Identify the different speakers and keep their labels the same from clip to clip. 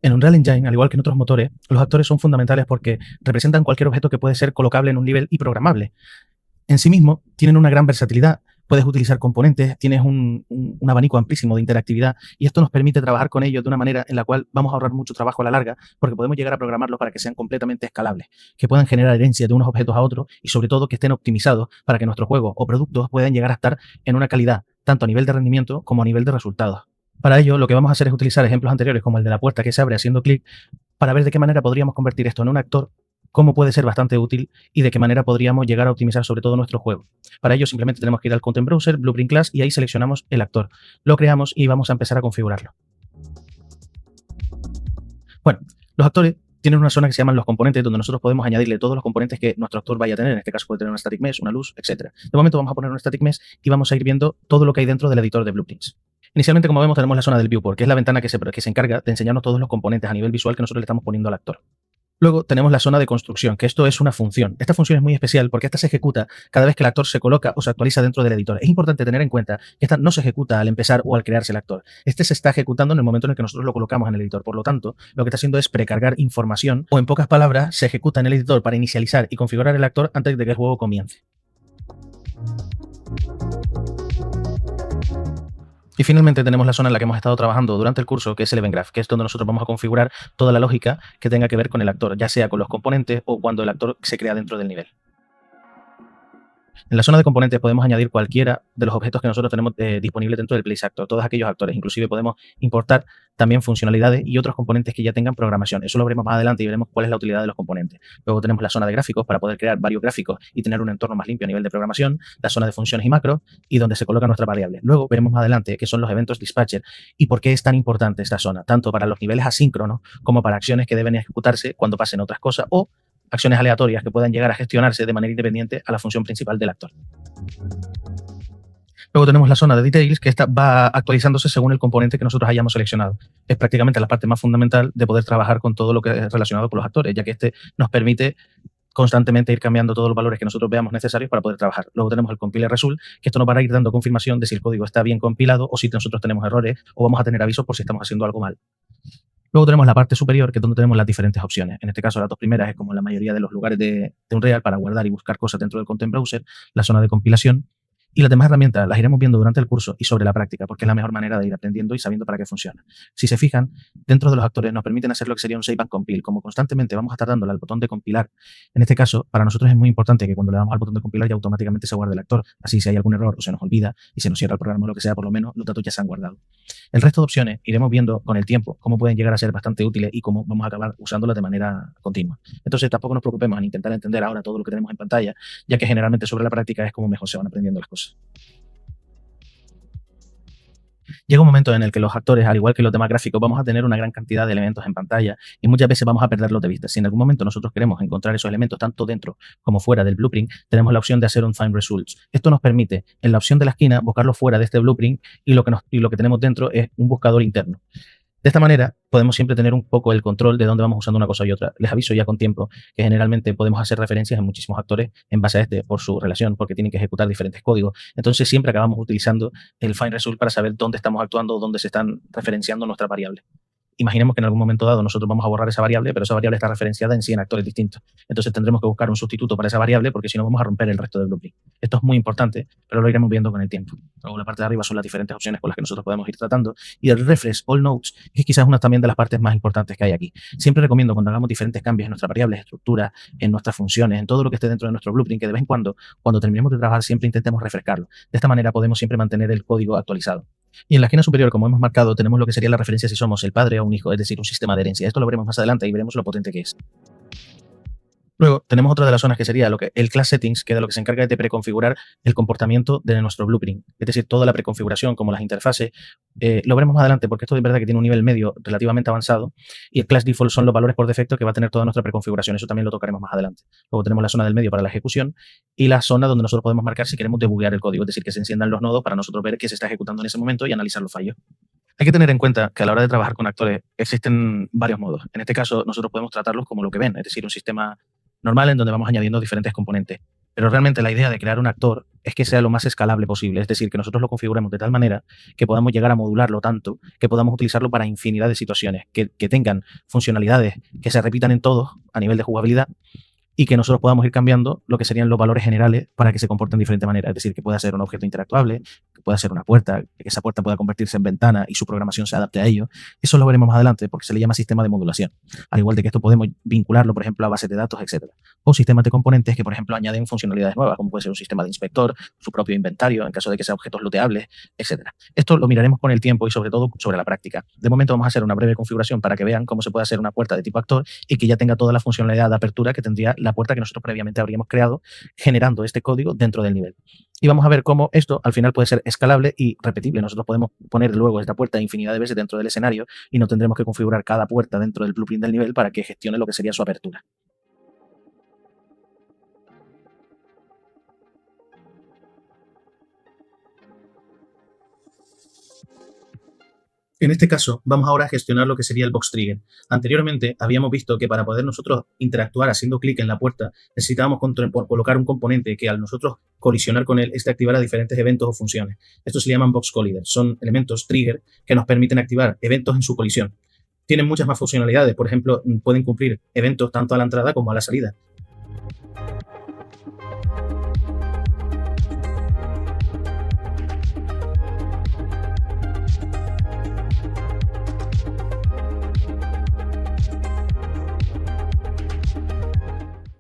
Speaker 1: En Unreal Engine, al igual que en otros motores, los actores son fundamentales porque representan cualquier objeto que puede ser colocable en un nivel y programable. En sí mismo, tienen una gran versatilidad. Puedes utilizar componentes, tienes un abanico amplísimo de interactividad y esto nos permite trabajar con ellos de una manera en la cual vamos a ahorrar mucho trabajo a la larga porque podemos llegar a programarlos para que sean completamente escalables, que puedan generar herencia de unos objetos a otros y sobre todo que estén optimizados para que nuestros juegos o productos puedan llegar a estar en una calidad tanto a nivel de rendimiento como a nivel de resultados. Para ello, lo que vamos a hacer es utilizar ejemplos anteriores como el de la puerta que se abre haciendo clic para ver de qué manera podríamos convertir esto en un actor, cómo puede ser bastante útil y de qué manera podríamos llegar a optimizar sobre todo nuestro juego. Para ello simplemente tenemos que ir al Content Browser, Blueprint Class y ahí seleccionamos el actor. Lo creamos y vamos a empezar a configurarlo. Bueno, los actores tienen una zona que se llaman los componentes, donde nosotros podemos añadirle todos los componentes que nuestro actor vaya a tener. En este caso puede tener una static mesh, una luz, etc. De momento vamos a poner un static mesh y vamos a ir viendo todo lo que hay dentro del editor de Blueprints. Inicialmente, como vemos, tenemos la zona del viewport, que es la ventana que se encarga de enseñarnos todos los componentes a nivel visual que nosotros le estamos poniendo al actor. Luego tenemos la zona de construcción, que esto es una función. Esta función es muy especial porque esta se ejecuta cada vez que el actor se coloca o se actualiza dentro del editor. Es importante tener en cuenta que esta no se ejecuta al empezar o al crearse el actor. Este se está ejecutando en el momento en el que nosotros lo colocamos en el editor. Por lo tanto, lo que está haciendo es precargar información o, en pocas palabras, se ejecuta en el editor para inicializar y configurar el actor antes de que el juego comience. Y finalmente tenemos la zona en la que hemos estado trabajando durante el curso, que es el Event Graph, que es donde nosotros vamos a configurar toda la lógica que tenga que ver con el actor, ya sea con los componentes o cuando el actor se crea dentro del nivel. En la zona de componentes podemos añadir cualquiera de los objetos que nosotros tenemos disponibles dentro del Place Actor, todos aquellos actores. Inclusive podemos importar también funcionalidades y otros componentes que ya tengan programación. Eso lo veremos más adelante y veremos cuál es la utilidad de los componentes. Luego tenemos la zona de gráficos para poder crear varios gráficos y tener un entorno más limpio a nivel de programación, la zona de funciones y macros y donde se coloca nuestra variable. Luego veremos más adelante qué son los eventos dispatcher y por qué es tan importante esta zona, tanto para los niveles asíncronos como para acciones que deben ejecutarse cuando pasen otras cosas o acciones aleatorias que puedan llegar a gestionarse de manera independiente a la función principal del actor. Luego tenemos la zona de details, que esta va actualizándose según el componente que nosotros hayamos seleccionado. Es prácticamente la parte más fundamental de poder trabajar con todo lo que es relacionado con los actores, ya que este nos permite constantemente ir cambiando todos los valores que nosotros veamos necesarios para poder trabajar. Luego tenemos el compile result, que esto nos va a ir dando confirmación de si el código está bien compilado o si nosotros tenemos errores o vamos a tener avisos por si estamos haciendo algo mal. Luego tenemos la parte superior, que es donde tenemos las diferentes opciones. En este caso, las dos primeras es como en la mayoría de los lugares de Unreal para guardar y buscar cosas dentro del Content Browser, la zona de compilación. Y las demás herramientas las iremos viendo durante el curso y sobre la práctica, porque es la mejor manera de ir aprendiendo y sabiendo para qué funciona. Si se fijan, dentro de los actores nos permiten hacer lo que sería un save and compile. Como constantemente vamos a estar dándole al botón de compilar, en este caso, para nosotros es muy importante que cuando le damos al botón de compilar ya automáticamente se guarde el actor. Así, si hay algún error o se nos olvida y se nos cierra el programa o lo que sea, por lo menos los datos ya se han guardado. El resto de opciones iremos viendo con el tiempo cómo pueden llegar a ser bastante útiles y cómo vamos a acabar usándolas de manera continua. Entonces, tampoco nos preocupemos en intentar entender ahora todo lo que tenemos en pantalla, ya que generalmente sobre la práctica es como mejor se van aprendiendo las cosas. Llega un momento en el que los actores, al igual que los demás gráficos, vamos a tener una gran cantidad de elementos en pantalla y muchas veces vamos a perderlos de vista. Si en algún momento nosotros queremos encontrar esos elementos tanto dentro como fuera del blueprint, tenemos la opción de hacer un Find Results. Esto nos permite, en la opción de la esquina, buscarlo fuera de este blueprint y lo que tenemos dentro es un buscador interno. De esta manera, podemos siempre tener un poco el control de dónde vamos usando una cosa y otra. Les aviso ya con tiempo que generalmente podemos hacer referencias en muchísimos actores en base a este por su relación, porque tienen que ejecutar diferentes códigos. Entonces, siempre acabamos utilizando el find result para saber dónde estamos actuando o dónde se están referenciando nuestras variables. Imaginemos que en algún momento dado nosotros vamos a borrar esa variable, pero esa variable está referenciada en 100 actores distintos. Entonces tendremos que buscar un sustituto para esa variable porque si no vamos a romper el resto del blueprint. Esto es muy importante, pero lo iremos viendo con el tiempo. Luego la parte de arriba son las diferentes opciones con las que nosotros podemos ir tratando. Y el refresh all notes es quizás una también de las partes más importantes que hay aquí. Siempre recomiendo cuando hagamos diferentes cambios en nuestras variables, estructuras, en nuestras funciones, en todo lo que esté dentro de nuestro blueprint, que de vez en cuando terminemos de trabajar, siempre intentemos refrescarlo. De esta manera podemos siempre mantener el código actualizado. Y en la esquina superior, como hemos marcado, tenemos lo que sería la referencia si somos el padre o un hijo, es decir, un sistema de herencia. Esto lo veremos más adelante y veremos lo potente que es. Luego tenemos otra de las zonas que sería el Class Settings, que de lo que se encarga es de preconfigurar el comportamiento de nuestro blueprint. Es decir, toda la preconfiguración, como las interfaces, lo veremos más adelante porque esto es verdad que tiene un nivel medio relativamente avanzado y el Class Default son los valores por defecto que va a tener toda nuestra preconfiguración. Eso también lo tocaremos más adelante. Luego tenemos la zona del medio para la ejecución y la zona donde nosotros podemos marcar si queremos debuguear el código, es decir, que se enciendan los nodos para nosotros ver qué se está ejecutando en ese momento y analizar los fallos. Hay que tener en cuenta que a la hora de trabajar con actores existen varios modos. En este caso, nosotros podemos tratarlos como lo que ven, es decir, un sistema normal en donde vamos añadiendo diferentes componentes. Pero realmente la idea de crear un actor es que sea lo más escalable posible, es decir, que nosotros lo configuremos de tal manera que podamos llegar a modularlo tanto que podamos utilizarlo para infinidad de situaciones, que tengan funcionalidades que se repitan en todos a nivel de jugabilidad y que nosotros podamos ir cambiando lo que serían los valores generales para que se comporten de diferente manera. Es decir, que pueda ser un objeto interactuable, que pueda ser una puerta, que esa puerta pueda convertirse en ventana y su programación se adapte a ello. Eso lo veremos más adelante porque se le llama sistema de modulación. Al igual de que esto podemos vincularlo, por ejemplo, a bases de datos, etcétera. O sistemas de componentes que, por ejemplo, añaden funcionalidades nuevas, como puede ser un sistema de inspector, su propio inventario, en caso de que sean objetos looteables, etcétera. Esto lo miraremos con el tiempo y sobre todo sobre la práctica. De momento vamos a hacer una breve configuración para que vean cómo se puede hacer una puerta de tipo actor y que ya tenga toda la funcionalidad de apertura que tendría la puerta que nosotros previamente habríamos creado generando este código dentro del nivel. Y vamos a ver cómo esto al final puede ser escalable y repetible. Nosotros podemos poner luego esta puerta infinidad de veces dentro del escenario y no tendremos que configurar cada puerta dentro del blueprint del nivel para que gestione lo que sería su apertura. En este caso, vamos ahora a gestionar lo que sería el box trigger. Anteriormente, habíamos visto que para poder nosotros interactuar haciendo clic en la puerta, necesitábamos colocar un componente que al nosotros colisionar con él, este activara diferentes eventos o funciones. Estos se llaman box colliders. Son elementos trigger que nos permiten activar eventos en su colisión. Tienen muchas más funcionalidades. Por ejemplo, pueden cumplir eventos tanto a la entrada como a la salida.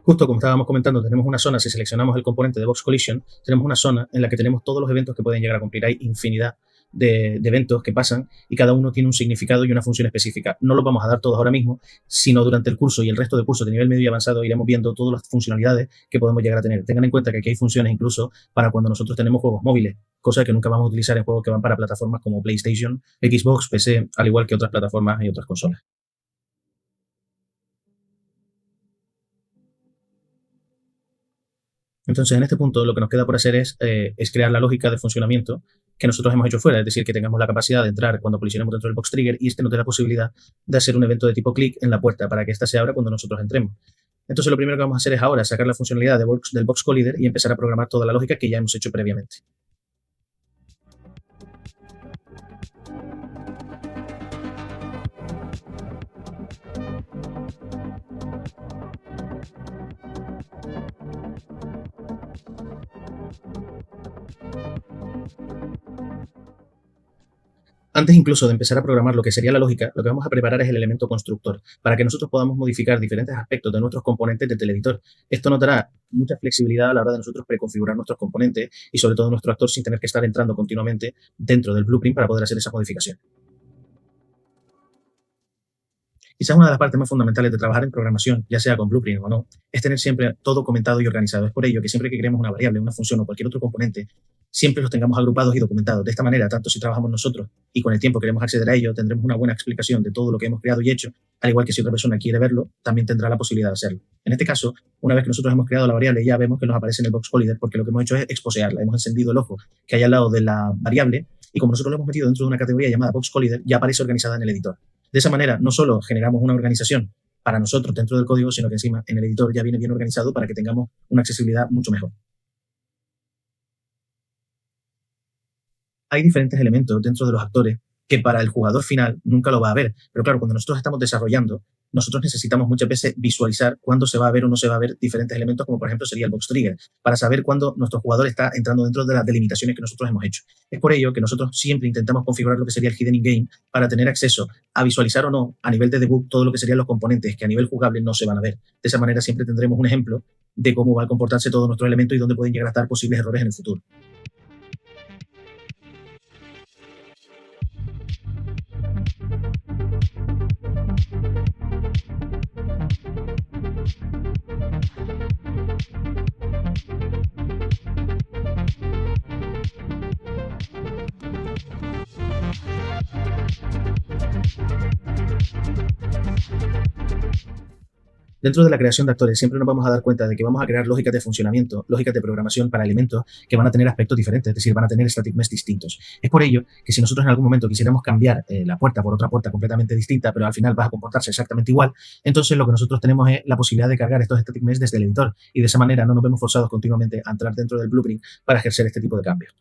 Speaker 1: Justo como estábamos comentando, tenemos una zona, si seleccionamos el componente de Box Collision, tenemos una zona en la que tenemos todos los eventos que pueden llegar a cumplir. Hay infinidad de eventos que pasan y cada uno tiene un significado y una función específica. No los vamos a dar todos ahora mismo, sino durante el curso y el resto del curso de nivel medio y avanzado iremos viendo todas las funcionalidades que podemos llegar a tener. Tengan en cuenta que aquí hay funciones incluso para cuando nosotros tenemos juegos móviles, cosa que nunca vamos a utilizar en juegos que van para plataformas como PlayStation, Xbox, PC, al igual que otras plataformas y otras consolas. Entonces, en este punto, lo que nos queda por hacer es crear la lógica de funcionamiento que nosotros hemos hecho fuera, es decir, que tengamos la capacidad de entrar cuando colisionemos dentro del box trigger y este nos dé la posibilidad de hacer un evento de tipo click en la puerta para que ésta se abra cuando nosotros entremos. Entonces, lo primero que vamos a hacer es ahora sacar la funcionalidad del box collider y empezar a programar toda la lógica que ya hemos hecho previamente. Antes incluso de empezar a programar lo que sería la lógica, lo que vamos a preparar es el elemento constructor, para que nosotros podamos modificar diferentes aspectos de nuestros componentes desde el editor. Esto nos dará mucha flexibilidad a la hora de nosotros preconfigurar nuestros componentes y sobre todo nuestro actor sin tener que estar entrando continuamente dentro del blueprint para poder hacer esas modificaciones. Quizás una de las partes más fundamentales de trabajar en programación, ya sea con Blueprint o no, es tener siempre todo comentado y organizado. Es por ello que siempre que creemos una variable, una función o cualquier otro componente, siempre los tengamos agrupados y documentados. De esta manera, tanto si trabajamos nosotros y con el tiempo queremos acceder a ello, tendremos una buena explicación de todo lo que hemos creado y hecho, al igual que si otra persona quiere verlo, también tendrá la posibilidad de hacerlo. En este caso, una vez que nosotros hemos creado la variable, ya vemos que nos aparece en el box collider porque lo que hemos hecho es exposearla. Hemos encendido el ojo que hay al lado de la variable y como nosotros lo hemos metido dentro de una categoría llamada box collider, ya aparece organizada en el editor. De esa manera, no solo generamos una organización para nosotros dentro del código, sino que encima en el editor ya viene bien organizado para que tengamos una accesibilidad mucho mejor. Hay diferentes elementos dentro de los actores que para el jugador final nunca lo va a ver. Pero claro, cuando nosotros estamos desarrollando, nosotros necesitamos muchas veces visualizar cuándo se va a ver o no se va a ver diferentes elementos, como por ejemplo sería el box trigger, para saber cuándo nuestro jugador está entrando dentro de las delimitaciones que nosotros hemos hecho. Es por ello que nosotros siempre intentamos configurar lo que sería el hidden in game para tener acceso a visualizar o no a nivel de debug todo lo que serían los componentes que a nivel jugable no se van a ver. De esa manera siempre tendremos un ejemplo de cómo va a comportarse todo nuestro elemento y dónde pueden llegar a estar posibles errores en el futuro. Dentro de la creación de actores siempre nos vamos a dar cuenta de que vamos a crear lógicas de funcionamiento, lógicas de programación para elementos que van a tener aspectos diferentes, es decir, van a tener static mesh distintos. Es por ello que si nosotros en algún momento quisiéramos cambiar la puerta por otra puerta completamente distinta, pero al final va a comportarse exactamente igual, entonces lo que nosotros tenemos es la posibilidad de cargar estos static mesh desde el editor y de esa manera no nos vemos forzados continuamente a entrar dentro del blueprint para ejercer este tipo de cambios.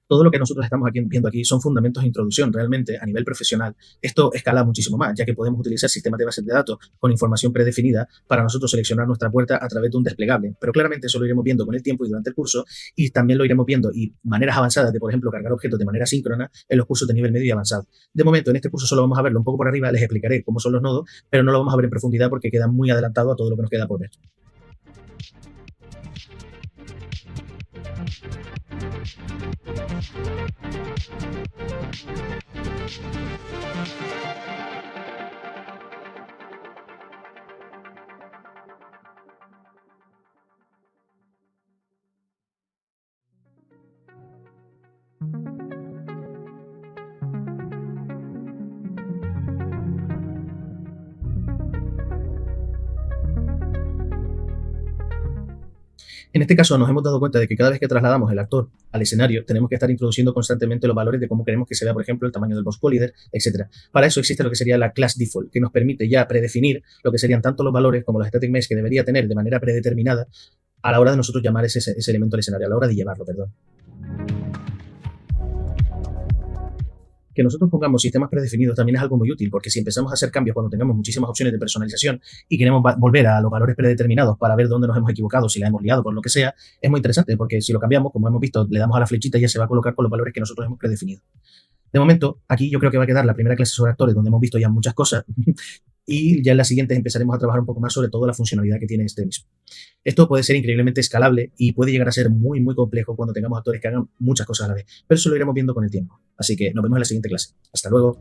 Speaker 1: Todo lo que nosotros estamos viendo aquí son fundamentos de introducción. Realmente, a nivel profesional, esto escala muchísimo más, ya que podemos utilizar sistemas de bases de datos con información predefinida para nosotros seleccionar nuestra puerta a través de un desplegable. Pero claramente eso lo iremos viendo con el tiempo y durante el curso, y también lo iremos viendo y maneras avanzadas de, por ejemplo, cargar objetos de manera síncrona en los cursos de nivel medio y avanzado. De momento, en este curso solo vamos a verlo un poco por arriba, les explicaré cómo son los nodos, pero no lo vamos a ver en profundidad porque queda muy adelantado a todo lo que nos queda por ver. En este caso nos hemos dado cuenta de que cada vez que trasladamos el actor al escenario tenemos que estar introduciendo constantemente los valores de cómo queremos que se vea, por ejemplo, el tamaño del boss collider, etc. Para eso existe lo que sería la class default, que nos permite ya predefinir lo que serían tanto los valores como los static mesh que debería tener de manera predeterminada a la hora de nosotros llamar ese elemento al escenario, a la hora de llevarlo, perdón. Que nosotros pongamos sistemas predefinidos también es algo muy útil, porque si empezamos a hacer cambios cuando tengamos muchísimas opciones de personalización y queremos volver a los valores predeterminados para ver dónde nos hemos equivocado, si la hemos liado, por lo que sea, es muy interesante, porque si lo cambiamos, como hemos visto, le damos a la flechita y ya se va a colocar con los valores que nosotros hemos predefinido. De momento, aquí yo creo que va a quedar la primera clase sobre actores, donde hemos visto ya muchas cosas, y ya en las siguientes empezaremos a trabajar un poco más sobre toda la funcionalidad que tiene este mismo. Esto puede ser increíblemente escalable y puede llegar a ser muy, muy complejo cuando tengamos actores que hagan muchas cosas a la vez, pero eso lo iremos viendo con el tiempo. Así que nos vemos en la siguiente clase. Hasta luego.